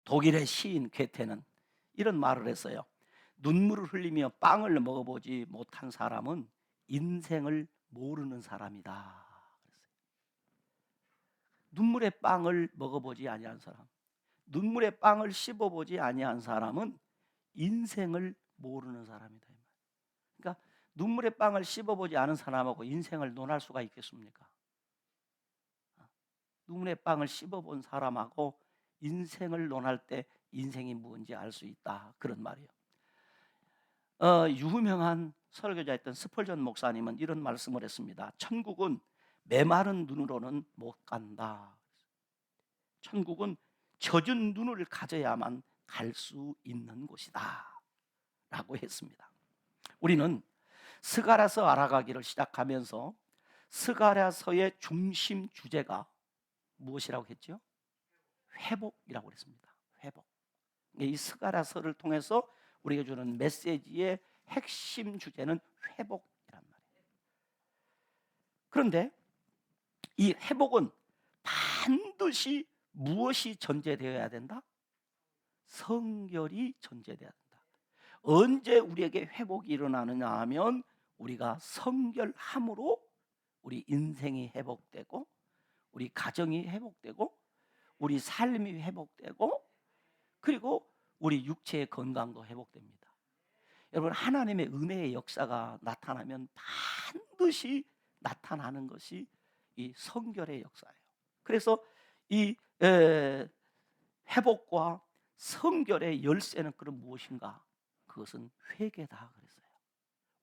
독일의 시인 괴테는 이런 말을 했어요. 눈물을 흘리며 빵을 먹어보지 못한 사람은 인생을 모르는 사람이다. 눈물의 빵을 먹어보지 아니한 사람, 눈물의 빵을 씹어보지 아니한 사람은 인생을 모르는 사람이다. 그러니까 눈물의 빵을 씹어보지 않은 사람하고 인생을 논할 수가 있겠습니까? 눈물의 빵을 씹어본 사람하고 인생을 논할 때 인생이 뭔지 알 수 있다, 그런 말이에요. 유명한 설교자였던 스펄전 목사님은 이런 말씀을 했습니다. 천국은 메마른 눈으로는 못 간다. 천국은 젖은 눈을 가져야만 갈 수 있는 곳이다 라고 했습니다. 우리는 스가랴서 알아가기를 시작하면서 스가랴서의 중심 주제가 무엇이라고 했죠? 회복이라고 했습니다. 회복. 이 스가랴서를 통해서 우리가 주는 메시지의 핵심 주제는 회복이란 말이에요. 그런데 이 회복은 반드시 무엇이 전제되어야 된다? 성결이 전제되어야 된다. 언제 우리에게 회복이 일어나느냐 하면 우리가 성결함으로 우리 인생이 회복되고, 우리 가정이 회복되고, 우리 삶이 회복되고, 그리고 우리 육체의 건강도 회복됩니다. 여러분, 하나님의 은혜의 역사가 나타나면 반드시 나타나는 것이 이 성결의 역사예요. 그래서 이 회복과 성결의 열쇠는 그럼 무엇인가? 그것은 회개다 그랬어요.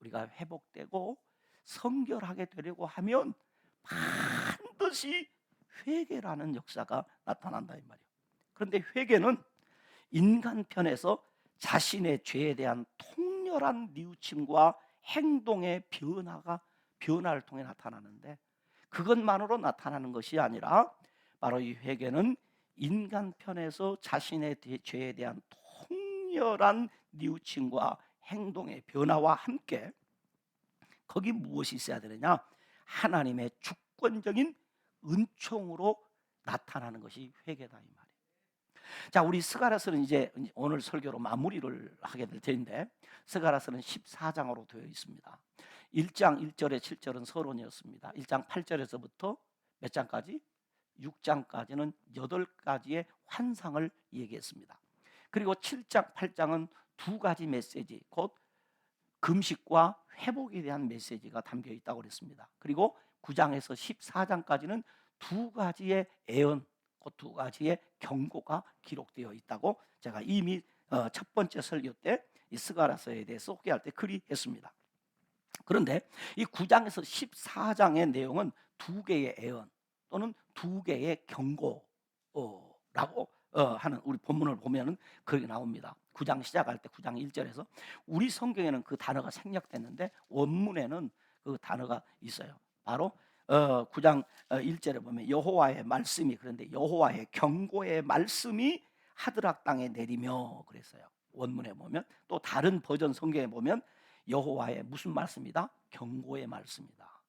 우리가 회복되고 성결하게 되려고 하면 반드시 회개라는 역사가 나타난다 이 말이에요. 그런데 회개는 인간 편에서 자신의 죄에 대한 통렬한 뉘우침과 행동의 변화를 통해 나타나는데, 그것만으로 나타나는 것이 아니라 바로 이 회개는 인간 편에서 자신의 죄에 대한 통렬한 뉘우침과 행동의 변화와 함께 거기 무엇이 있어야 되느냐? 하나님의 주권적인 은총으로 나타나는 것이 회개다 이 말이에요. 자, 우리 스가랴서는 이제 오늘 설교로 마무리를 하게 될 텐데, 스가랴서는 14장으로 되어 있습니다. 1장 1절에 7절은 서론이었습니다. 1장 8절에서부터 몇 장까지? 6장까지는 8가지의 환상을 얘기했습니다. 그리고 7장 8장은 두 가지 메시지, 곧 금식과 회복에 대한 메시지가 담겨 있다고 그랬습니다. 그리고 9장에서 14장까지는 두 가지의 애언, 그 두 가지의 경고가 기록되어 있다고 제가 이미 첫 번째 설교 때 이 스가랴서에 대해서 소개할 때 그리했습니다. 그런데 이 9장에서 14장의 내용은 두 개의 애언 또는 두 개의 경고라고 하는, 우리 본문을 보면은 그게 나옵니다. 9장 시작할 때 9장 1절에서 우리 성경에는 그 단어가 생략됐는데 원문에는 그 단어가 있어요. 바로 9장 1절에 보면 여호와의 말씀이, 그런데 여호와의 경고의 말씀이 하드락 땅에 내리며 그랬어요. 원문에 보면, 또 다른 버전 성경에 보면 여호와의 무슨 말씀이다? 경고의 말씀이다.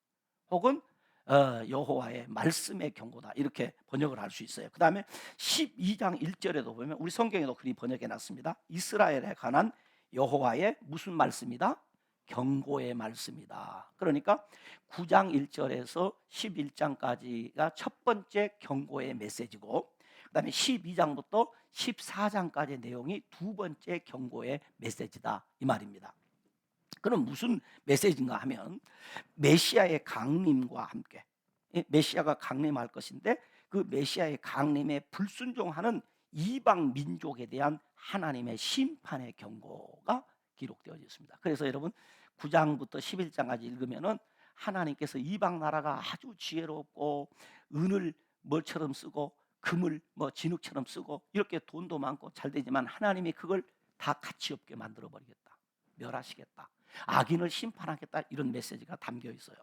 혹은 여호와의 말씀의 경고다, 이렇게 번역을 할 수 있어요. 그 다음에 12장 1절에도 보면 우리 성경에도 그리 번역해 놨습니다. 이스라엘에 관한 여호와의 무슨 말씀이다? 경고의 말씀이다. 그러니까 9장 1절에서 11장까지가 첫 번째 경고의 메시지고, 그 다음에 12장부터 14장까지의 내용이 두 번째 경고의 메시지다 이 말입니다. 그럼 무슨 메시지인가 하면 메시아의 강림과 함께, 메시아가 강림할 것인데 그 메시아의 강림에 불순종하는 이방 민족에 대한 하나님의 심판의 경고가 기록되어 있습니다. 그래서 여러분 9장부터 11장까지 읽으면은 하나님께서 이방 나라가 아주 지혜롭고 은을 뭐처럼 쓰고 금을 뭐 진흙처럼 쓰고 이렇게 돈도 많고 잘 되지만 하나님이 그걸 다 가치 없게 만들어 버리겠다, 멸하시겠다, 악인을 심판하겠다, 이런 메시지가 담겨 있어요.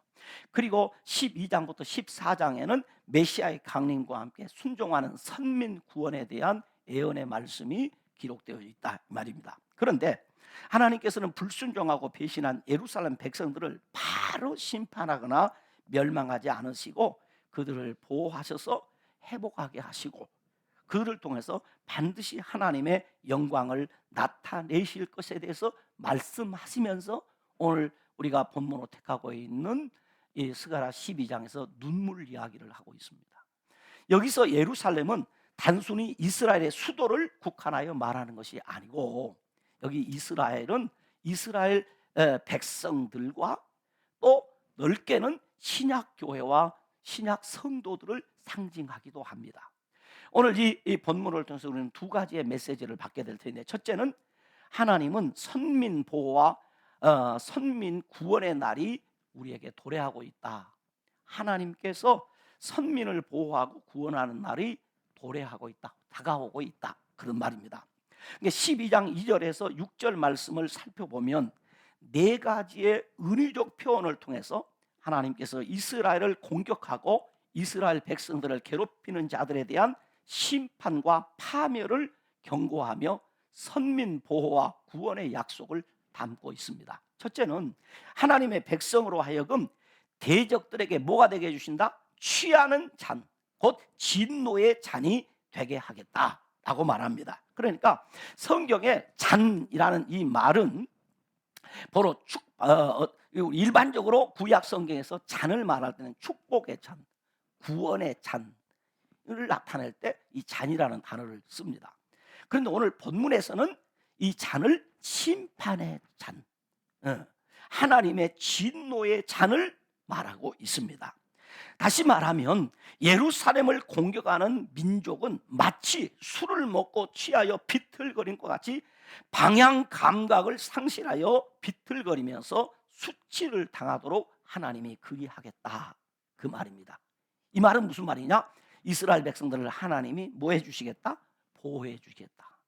그리고 12장부터 14장에는 메시아의 강림과 함께 순종하는 선민 구원에 대한 예언의 말씀이 기록되어 있다 말입니다. 그런데 하나님께서는 불순종하고 배신한 예루살렘 백성들을 바로 심판하거나 멸망하지 않으시고 그들을 보호하셔서 회복하게 하시고, 그를 통해서 반드시 하나님의 영광을 나타내실 것에 대해서 말씀하시면서 오늘 우리가 본문으로 택하고 있는 이 스가랴 12장에서 눈물 이야기를 하고 있습니다. 여기서 예루살렘은 단순히 이스라엘의 수도를 국한하여 말하는 것이 아니고, 여기 이스라엘은 이스라엘 백성들과 또 넓게는 신약 교회와 신약 성도들을 상징하기도 합니다. 오늘 이 본문을 통해서 우리는 두 가지의 메시지를 받게 될 텐데, 첫째는 하나님은 선민 보호와 선민 구원의 날이 우리에게 도래하고 있다. 하나님께서 선민을 보호하고 구원하는 날이 도래하고 있다, 다가오고 있다, 그런 말입니다. 12장 2절에서 6절 말씀을 살펴보면 네 가지의 은유적 표현을 통해서 하나님께서 이스라엘을 공격하고 이스라엘 백성들을 괴롭히는 자들에 대한 심판과 파멸을 경고하며 선민 보호와 구원의 약속을 담고 있습니다. 첫째는 하나님의 백성으로 하여금 대적들에게 뭐가 되게 해주신다? 취하는 잔, 곧 진노의 잔이 되게 하겠다라고 말합니다. 그러니까 성경에 잔이라는 이 말은 바로 일반적으로 구약 성경에서 잔을 말할 때는 축복의 잔, 구원의 잔을 나타낼 때 이 잔이라는 단어를 씁니다. 그런데 오늘 본문에서는 이 잔을 심판의 잔, 하나님의 진노의 잔을 말하고 있습니다. 다시 말하면 예루살렘을 공격하는 민족은 마치 술을 먹고 취하여 비틀거린 것 같이 방향 감각을 상실하여 비틀거리면서 수치를 당하도록 하나님이 그리 하겠다, 그 말입니다. 이 말은 무슨 말이냐? 이스라엘 백성들을 하나님이 뭐 해주시겠다? 보호해 주시겠다.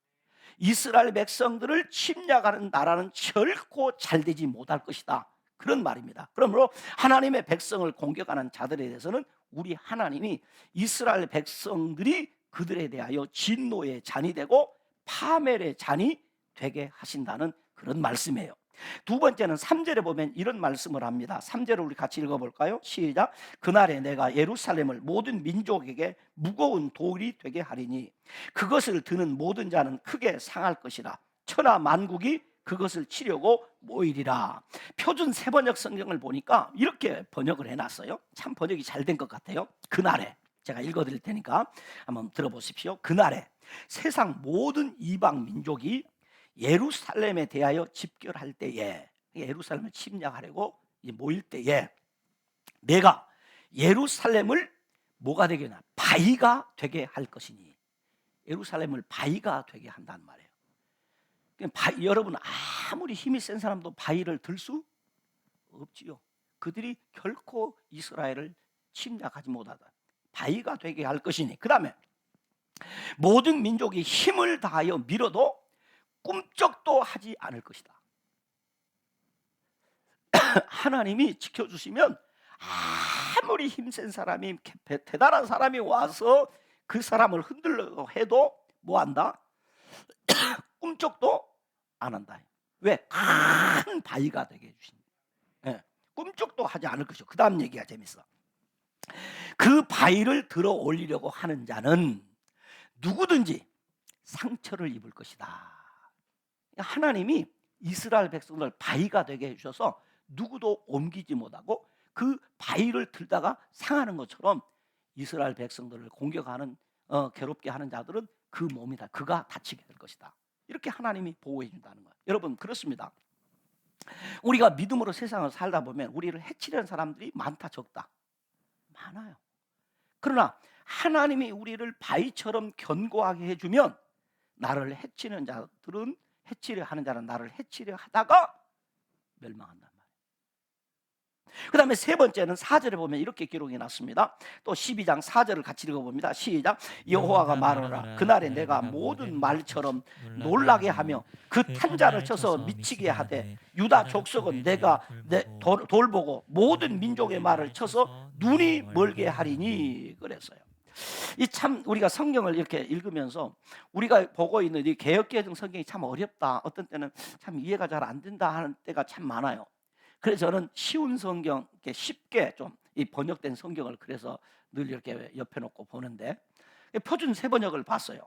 이스라엘 백성들을 침략하는 나라는 결코 잘되지 못할 것이다, 그런 말입니다. 그러므로 하나님의 백성을 공격하는 자들에 대해서는 우리 하나님이 이스라엘 백성들이 그들에 대하여 진노의 잔이 되고 파멸의 잔이 되게 하신다는 그런 말씀이에요. 두 번째는 3절에 보면 이런 말씀을 합니다. 3절을 우리 같이 읽어볼까요? 시작. 그날에 내가 예루살렘을 모든 민족에게 무거운 돌이 되게 하리니 그것을 드는 모든 자는 크게 상할 것이라. 천하 만국이 그것을 치려고 모이리라. 표준 세번역 성경을 보니까 이렇게 번역을 해놨어요. 참 번역이 잘 된 것 같아요. 그날에, 제가 읽어드릴 테니까 한번 들어보십시오. 그날에 세상 모든 이방 민족이 예루살렘에 대하여 집결할 때에, 예루살렘을 침략하려고 모일 때에 내가 예루살렘을 뭐가 되게 하나? 바위가 되게 할 것이니. 예루살렘을 바위가 되게 한다는 말이에요. 여러분 아무리 힘이 센 사람도 바위를 들 수 없지요. 그들이 결코 이스라엘을 침략하지 못하다. 바위가 되게 할 것이니. 그 다음에 모든 민족이 힘을 다하여 밀어도 꿈쩍도 하지 않을 것이다. 하나님이 지켜주시면 아무리 힘센 사람이, 대단한 사람이 와서 그 사람을 흔들려고 해도 뭐한다? 꿈쩍도 안 한다. 왜? 큰 바위가 되게 해주십니다. 꿈쩍도 하지 않을 것이고, 그 다음 얘기가 재밌어. 그 바위를 들어 올리려고 하는 자는 누구든지 상처를 입을 것이다. 하나님이 이스라엘 백성을 바위가 되게 해주셔서 누구도 옮기지 못하고 그 바위를 들다가 상하는 것처럼 이스라엘 백성들을 공격하는, 괴롭게 하는 자들은 그 몸이다, 그가 다치게 될 것이다. 이렇게 하나님이 보호해 준다는 거예요. 여러분, 그렇습니다. 우리가 믿음으로 세상을 살다 보면 우리를 해치려는 사람들이 많다, 적다? 많아요. 그러나 하나님이 우리를 바위처럼 견고하게 해주면 나를 해치는 자들은, 해치려 하는 자는 나를 해치려 하다가 멸망한단 말이에요. 그 다음에 세 번째는 4절에 보면 이렇게 기록이 났습니다. 또 12장 4절을 같이 읽어봅니다. 시작. 여호와가 말하노라. 그날에 내가 모든 말처럼 놀라게 하며 그 탄자를 쳐서 미치게 하되 유다 족속은 내가 돌보고 모든 민족의 말을 쳐서 눈이 멀게 하리니. 그랬어요. 이 참 우리가 성경을 이렇게 읽으면서 우리가 보고 있는 이 개역개정 성경이 참 어렵다, 어떤 때는 참 이해가 잘 안 된다 하는 때가 참 많아요. 그래서 저는 쉬운 성경, 쉽게 좀 이 번역된 성경을 그래서 늘 이렇게 옆에 놓고 보는데, 표준 세번역을 봤어요.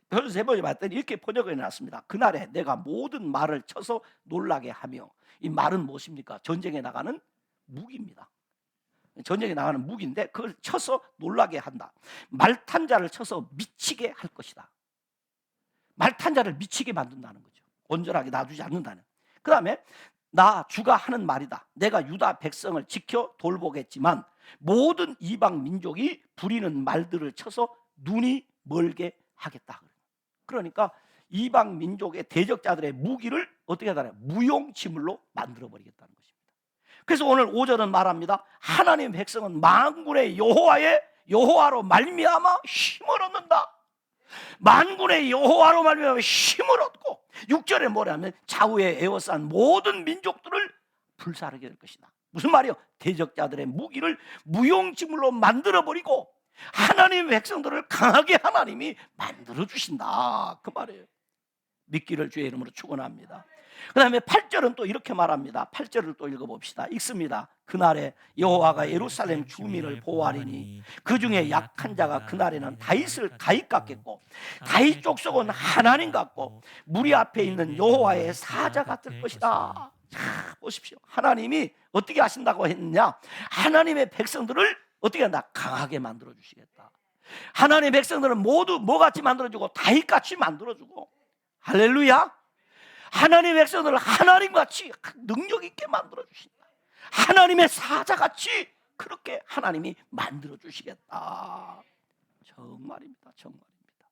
표준 세번역 봤더니 이렇게 번역을 해놨습니다. 그날에 내가 모든 말을 쳐서 놀라게 하며, 이 말은 무엇입니까? 전쟁에 나가는 무기입니다. 전쟁에 나가는 무기인데 그걸 쳐서 놀라게 한다. 말탄 자를 쳐서 미치게 할 것이다. 말탄 자를 미치게 만든다는 거죠. 온전하게 놔두지 않는다는. 그 다음에 나 주가 하는 말이다. 내가 유다 백성을 지켜 돌보겠지만 모든 이방 민족이 부리는 말들을 쳐서 눈이 멀게 하겠다. 그러니까 이방 민족의 대적자들의 무기를 어떻게 하잖아요? 무용지물로 만들어버리겠다는 것입니다. 그래서 오늘 5절은 말합니다. 하나님의 백성은 만군의 여호와로 말미암아 힘을 얻는다. 만군의 여호와로 말미암아 힘을 얻고, 6절에 뭐냐면 좌우에 에워싼 모든 민족들을 불사르게 될 것이다. 무슨 말이요? 대적자들의 무기를 무용지물로 만들어버리고 하나님의 백성들을 강하게 하나님이 만들어주신다, 그 말이에요. 믿기를 주의 이름으로 축원합니다. 그 다음에 8절은 또 이렇게 말합니다. 8절을 또 읽어봅시다. 읽습니다. 그날에 여호와가 예루살렘 주민을 보호하리니 그 중에 약한 자가 그날에는 다윗을 가히 깎겠고 다윗 족속은 하나님 같고 무리 앞에 있는 여호와의 사자가 될 것이다. 자, 보십시오. 하나님이 어떻게 하신다고 했느냐? 하나님의 백성들을 어떻게 한다? 강하게 만들어 주시겠다. 하나님의 백성들은 모두 뭐같이 만들어주고? 다윗같이 만들어주고. 할렐루야. 하나님의 백성들을 하나님같이 능력 있게 만들어 주신다. 하나님의 사자같이 그렇게 하나님이 만들어 주시겠다. 정말입니다. 정말입니다.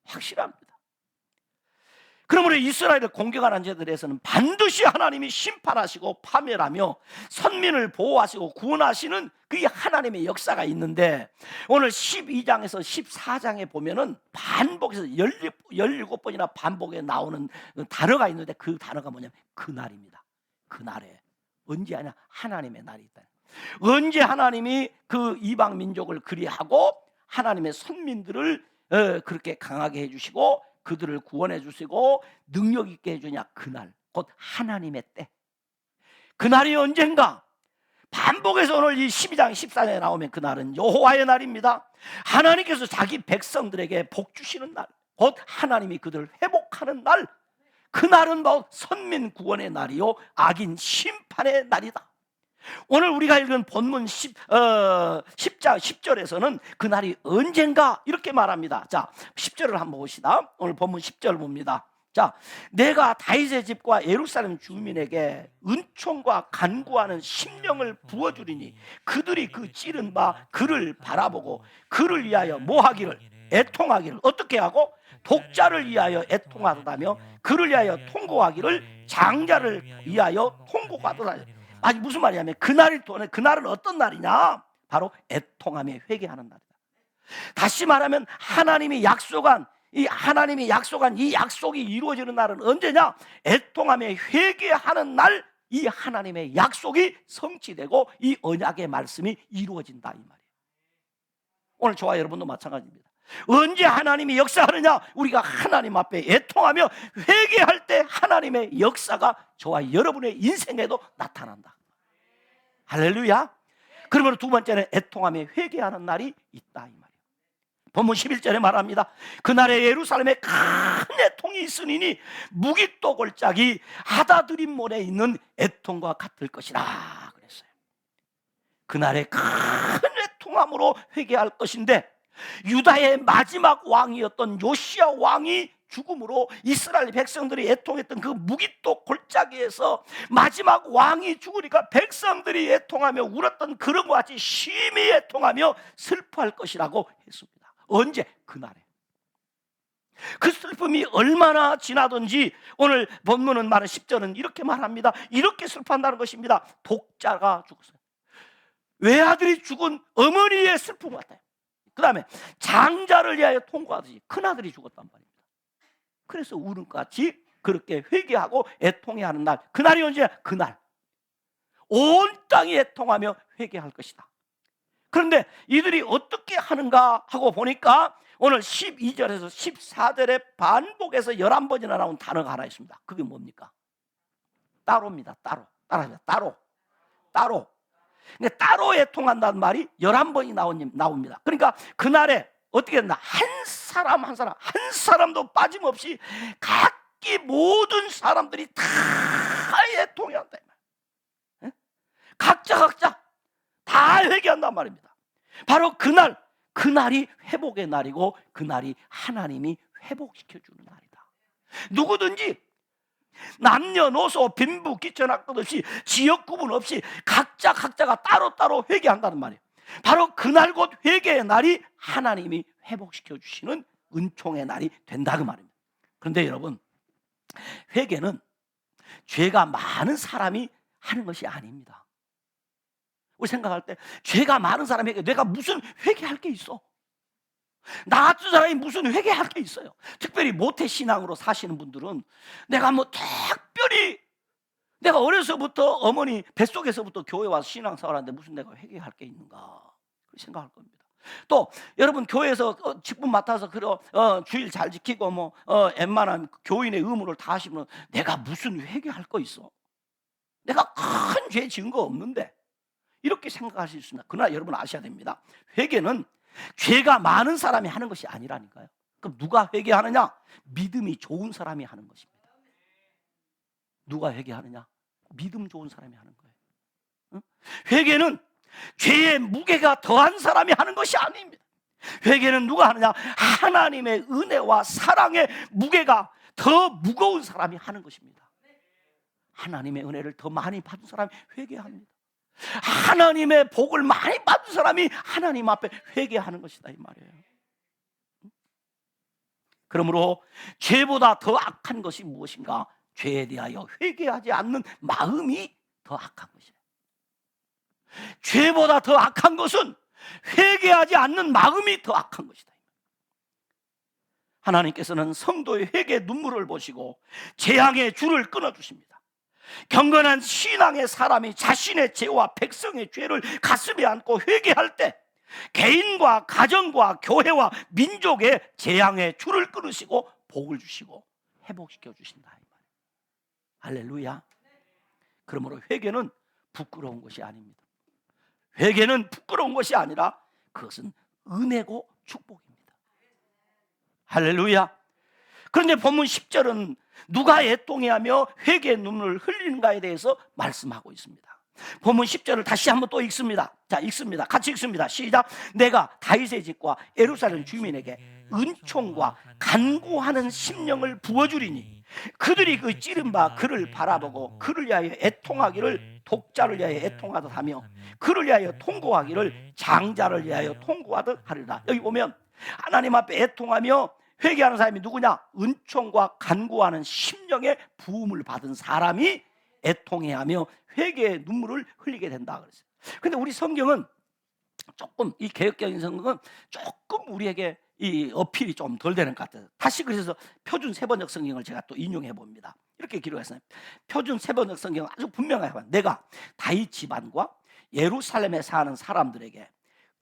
확실합니다. 그러므로 이스라엘을 공격하는 자들에서는 반드시 하나님이 심판하시고 파멸하며 선민을 보호하시고 구원하시는 그 하나님의 역사가 있는데, 오늘 12장에서 14장에 보면은 반복해서 17번이나 반복에 나오는 단어가 있는데, 그 단어가 뭐냐면 그날입니다. 그날에 언제 하냐? 하나님의 날이 있다. 언제 하나님이 그 이방 민족을 그리하고 하나님의 선민들을 그렇게 강하게 해주시고 그들을 구원해 주시고 능력 있게 해주냐? 그날, 곧 하나님의 때. 그날이 언젠가? 반복해서 오늘 이 12장 14장에 나오면 그날은 여호와의 날입니다. 하나님께서 자기 백성들에게 복 주시는 날, 곧 하나님이 그들을 회복하는 날. 그날은 뭐 선민 구원의 날이요 악인 심판의 날이다. 오늘 우리가 읽은 본문 10절에서는 그날이 언젠가 이렇게 말합니다. 자, 10절을 한번 봅시다. 오늘 본문 10절 봅니다. 자, 내가 다윗의 집과 예루살렘 주민에게 은총과 간구하는 심령을 부어주리니 그들이 그 찌른 바 그를 바라보고 그를 위하여 뭐하기를? 애통하기를. 어떻게 하고? 독자를 위하여 애통하다며 그를 위하여 통곡하기를 장자를 위하여 통곡하더라. 아니 무슨 말이냐면 그날은 어떤 날이냐? 바로 애통함에 회개하는 날이다. 다시 말하면 하나님이 약속한 이 약속이 이루어지는 날은 언제냐? 애통함에 회개하는 날, 이 하나님의 약속이 성취되고 이 언약의 말씀이 이루어진다, 이 말이에요. 오늘 저와 여러분도 마찬가지입니다. 언제 하나님이 역사하느냐? 우리가 하나님 앞에 애통하며 회개할 때 하나님의 역사가 저와 여러분의 인생에도 나타난다. 할렐루야. 그러면 두 번째는 애통하며 회개하는 날이 있다, 이 말이에요. 본문 11절에 말합니다. 그날에 예루살렘에 큰 애통이 있으니 무기또 골짜기 하다드림몬에 있는 애통과 같을 것이라 그랬어요. 그날에 큰 애통함으로 회개할 것인데, 유다의 마지막 왕이었던 요시야 왕이 죽음으로 이스라엘 백성들이 애통했던 그 무기또 골짜기에서 마지막 왕이 죽으니까 백성들이 애통하며 울었던 그런 것 같이 심히 애통하며 슬퍼할 것이라고 했습니다. 언제? 그날에. 그 슬픔이 얼마나 지나든지 오늘 본문은 말은 10절은 이렇게 말합니다. 이렇게 슬퍼한다는 것입니다. 독자가 죽었어요. 외아들이 죽은 어머니의 슬픔 같아요. 그 다음에 장자를 위하여 통곡하듯이 큰아들이 죽었단 말입니다. 그래서 우는같이 그렇게 회개하고 애통해하는 날, 그날이 언제야? 그날 온 땅이 애통하며 회개할 것이다. 그런데 이들이 어떻게 하는가 하고 보니까 오늘 12절에서 14절의 반복에서 11번이나 나온 단어가 하나 있습니다. 그게 뭡니까? 따로입니다. 따로. 따로 애통한다는 말이 11번이 나옵니다. 그러니까 그날에 어떻게 했나? 한 사람 한 사람도 빠짐없이 각기 모든 사람들이 다 애통해한다. 예? 각자 다 회개한단 말입니다. 바로 그날이 회복의 날이고, 그날이 하나님이 회복시켜주는 날이다. 누구든지 남녀노소 빈부 귀천학급 없이, 지역 구분 없이 각자가 따로따로 회개한다는 말이에요. 바로 그날 곧 회개의 날이 하나님이 회복시켜 주시는 은총의 날이 된다 그 말입니다. 그런데 여러분, 회개는 죄가 많은 사람이 하는 것이 아닙니다. 우리 생각할 때 죄가 많은 사람에게 내가 무슨 회개할 게 있어? 나 같은 사람이 무슨 회개할 게 있어요? 특별히 모태신앙으로 사시는 분들은 내가 뭐 특별히, 내가 어려서부터 어머니 뱃속에서부터 교회 와서 신앙생활하는데 무슨 내가 회개할 게 있는가 그렇게 생각할 겁니다. 또 여러분 교회에서 직분 맡아서 주일 잘 지키고 웬만한 교인의 의무를 다 하시면 내가 무슨 회개할 거 있어? 내가 큰 죄 지은 거 없는데, 이렇게 생각하실 수 있습니다. 그러나 여러분 아셔야 됩니다. 회개는 죄가 많은 사람이 하는 것이 아니라니까요. 그럼 누가 회개하느냐? 믿음이 좋은 사람이 하는 것입니다. 누가 회개하느냐? 믿음 좋은 사람이 하는 거예요. 응? 회개는 죄의 무게가 더한 사람이 하는 것이 아닙니다. 회개는 누가 하느냐? 하나님의 은혜와 사랑의 무게가 더 무거운 사람이 하는 것입니다. 하나님의 은혜를 더 많이 받은 사람이 회개합니다. 하나님의 복을 많이 받은 사람이 하나님 앞에 회개하는 것이다 이 말이에요. 그러므로 죄보다 더 악한 것이 무엇인가? 죄에 대하여 회개하지 않는 마음이 더 악한 것이에요. 죄보다 더 악한 것은 회개하지 않는 마음이 더 악한 것이다. 하나님께서는 성도의 회개 눈물을 보시고 재앙의 줄을 끊어주십니다. 경건한 신앙의 사람이 자신의 죄와 백성의 죄를 가슴에 안고 회개할 때 개인과 가정과 교회와 민족의 재앙의 줄을 끊으시고 복을 주시고 회복시켜 주신다. 할렐루야. 그러므로 회개는 부끄러운 것이 아닙니다. 회개는 부끄러운 것이 아니라 그것은 은혜고 축복입니다. 할렐루야. 그런데 본문 10절은 누가 애통해하며 회개의 눈물을 흘리는가에 대해서 말씀하고 있습니다. 본문 10절을 다시 한번 또 읽습니다. 자, 읽습니다. 같이 읽습니다. 시작. 내가 다윗의 집과 예루살렘 주민에게 은총과 간구하는 심령을 부어주리니 그들이 그 찌른 바 그를 바라보고 그를 위하여 애통하기를 독자를 위하여 애통하듯 하며 그를 위하여 통고하기를 장자를 위하여 통고하듯 하리라. 여기 보면 하나님 앞에 애통하며 회개하는 사람이 누구냐? 은총과 간구하는 심령의 부음을 받은 사람이 애통해하며 회개의 눈물을 흘리게 된다 그랬어요. 그런데 우리 성경은 조금, 이 개혁적인 성경은 조금 우리에게 이 어필이 좀 덜 되는 것 같아요. 다시 그래서 표준 세번역 성경을 제가 또 인용해 봅니다. 이렇게 기록했어요. 표준 세번역 성경은 아주 분명하게 내가 다윗 집안과 예루살렘에 사는 사람들에게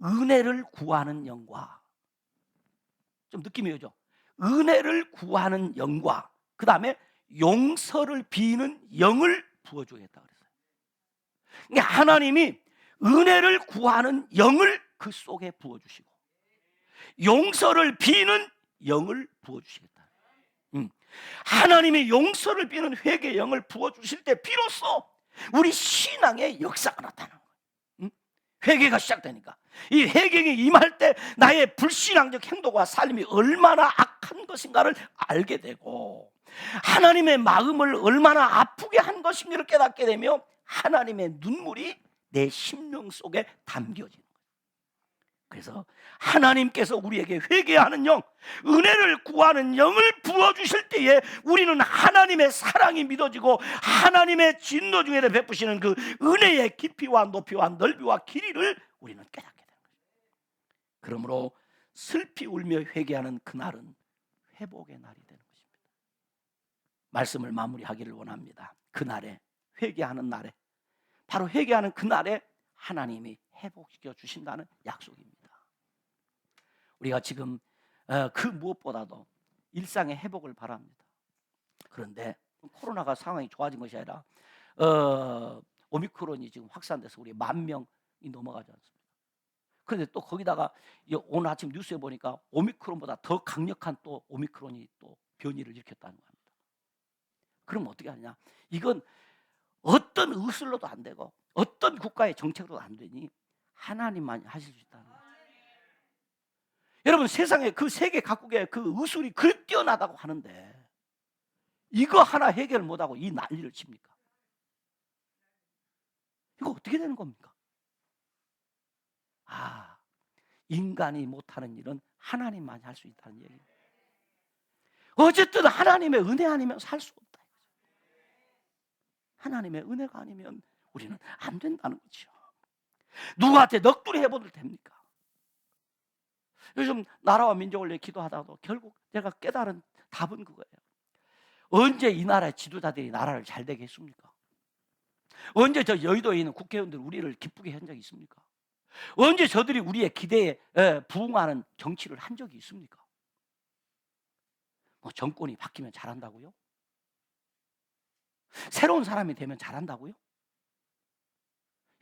은혜를 구하는 영과, 좀 느낌이 오죠? 은혜를 구하는 영과 그 다음에 용서를 비는 영을 부어주겠다 그랬어요. 그러니까 하나님이 은혜를 구하는 영을 그 속에 부어주시고 용서를 비는 영을 부어주시겠다. 하나님이 용서를 비는 회개의 영을 부어주실 때 비로소 우리 신앙의 역사가 나타나는 거예요. 회개가 시작되니까 이 회개가 임할 때 나의 불신앙적 행동과 삶이 얼마나 악한 것인가를 알게 되고 하나님의 마음을 얼마나 아프게 한 것인지를 깨닫게 되며 하나님의 눈물이 내 심령 속에 담겨지는 거예요. 그래서 하나님께서 우리에게 회개하는 영, 은혜를 구하는 영을 부어주실 때에 우리는 하나님의 사랑이 믿어지고 하나님의 진노 중에 베푸시는 그 은혜의 깊이와 높이와 넓이와 길이를 우리는 깨닫게 되는 거예요. 그러므로 슬피 울며 회개하는 그날은 회복의 날이 되는 것입니다. 말씀을 마무리하기를 원합니다. 그날에, 회개하는 날에, 바로 회개하는 그날에 하나님이 회복시켜 주신다는 약속입니다. 우리가 지금 그 무엇보다도 일상의 회복을 바랍니다. 그런데 코로나가 상황이 좋아진 것이 아니라 오미크론이 지금 확산돼서 우리 10,000명이 넘어가지 않습니까? 그런데 또 거기다가 오늘 아침 뉴스에 보니까 오미크론보다 더 강력한 또 오미크론이 또 변이를 일으켰다는 겁니다. 그럼 어떻게 하냐? 이건 어떤 의술로도 안 되고 어떤 국가의 정책으로도 안 되니 하나님만 하실 수 있다는 거예요. 여러분, 세상에 그 세계 각국의 그 의술이 그리 뛰어나다고 하는데 이거 하나 해결 못하고 이 난리를 칩니까? 이거 어떻게 되는 겁니까? 인간이 못하는 일은 하나님만이 할 수 있다는 얘기예요. 어쨌든 하나님의 은혜 아니면 살 수 없다. 하나님의 은혜가 아니면 우리는 안 된다는 거죠. 누구한테 넋두리 해봐도 됩니까? 요즘 나라와 민족을 위해 기도하다가도 결국 제가 깨달은 답은 그거예요. 언제 이 나라의 지도자들이 나라를 잘 되게 했습니까? 언제 저 여의도에 있는 국회의원들 우리를 기쁘게 한 적이 있습니까? 언제 저들이 우리의 기대에 부응하는 정치를 한 적이 있습니까? 뭐 정권이 바뀌면 잘한다고요? 새로운 사람이 되면 잘한다고요?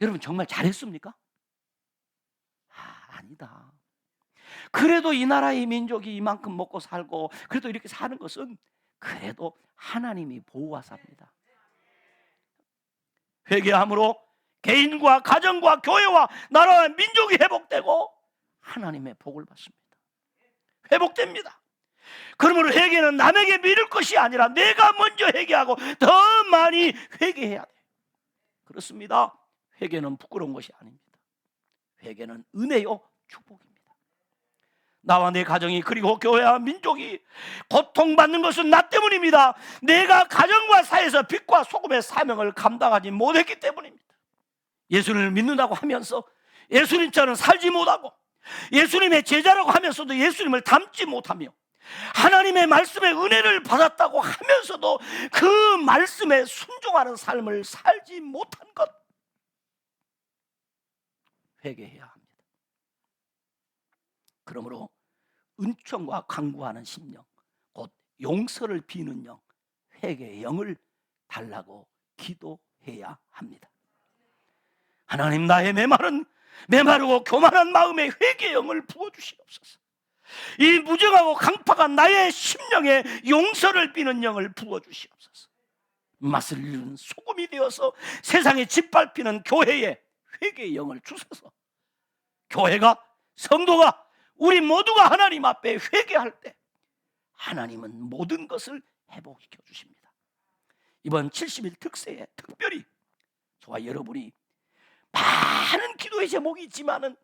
여러분 정말 잘했습니까? 아니다. 그래도 이 나라의 민족이 이만큼 먹고 살고 그래도 이렇게 사는 것은 그래도 하나님이 보호하사입니다. 회개함으로 개인과 가정과 교회와 나라와 민족이 회복되고 하나님의 복을 받습니다. 회복됩니다. 그러므로 회개는 남에게 미룰 것이 아니라 내가 먼저 회개하고 더 많이 회개해야 돼요. 그렇습니다. 회개는 부끄러운 것이 아닙니다. 회개는 은혜요 축복입니다. 나와 내 가정이 그리고 교회와 민족이 고통받는 것은 나 때문입니다. 내가 가정과 사회에서 빛과 소금의 사명을 감당하지 못했기 때문입니다. 예수님을 믿는다고 하면서 예수님처럼 살지 못하고 예수님의 제자라고 하면서도 예수님을 닮지 못하며 하나님의 말씀의 은혜를 받았다고 하면서도 그 말씀에 순종하는 삶을 살지 못한 것, 회개해야 합니다. 그러므로 은총과 강구하는 심령, 곧 용서를 비는 영, 회개의 영을 달라고 기도해야 합니다. 하나님, 나의 메마르고 교만한 마음에 회개의 영을 부어주시옵소서. 이 무정하고 강팍한 나의 심령에 용서를 비는 영을 부어주시옵소서. 맛을 잃은 소금이 되어서 세상에 짓밟히는 교회에 회개의 영을 주셔서 교회가, 성도가, 우리 모두가 하나님 앞에 회개할 때 하나님은 모든 것을 회복시켜 주십니다. 이번 70일 특세에 특별히 저와 여러분이 많은 기도의 제목이 있지만은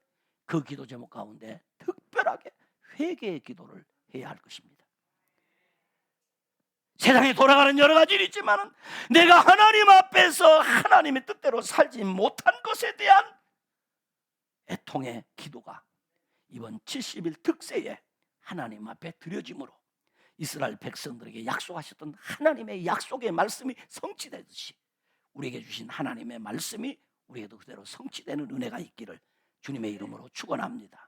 그 기도 제목 가운데 특별하게 회개의 기도를 해야 할 것입니다. 세상에 돌아가는 여러 가지 일이 있지만은 내가 하나님 앞에서 하나님의 뜻대로 살지 못한 것에 대한 애통의 기도가 이번 70일 특세에 하나님 앞에 드려짐으로 이스라엘 백성들에게 약속하셨던 하나님의 약속의 말씀이 성취되듯이 우리에게 주신 하나님의 말씀이 우리에게도 그대로 성취되는 은혜가 있기를 주님의 이름으로 축원합니다.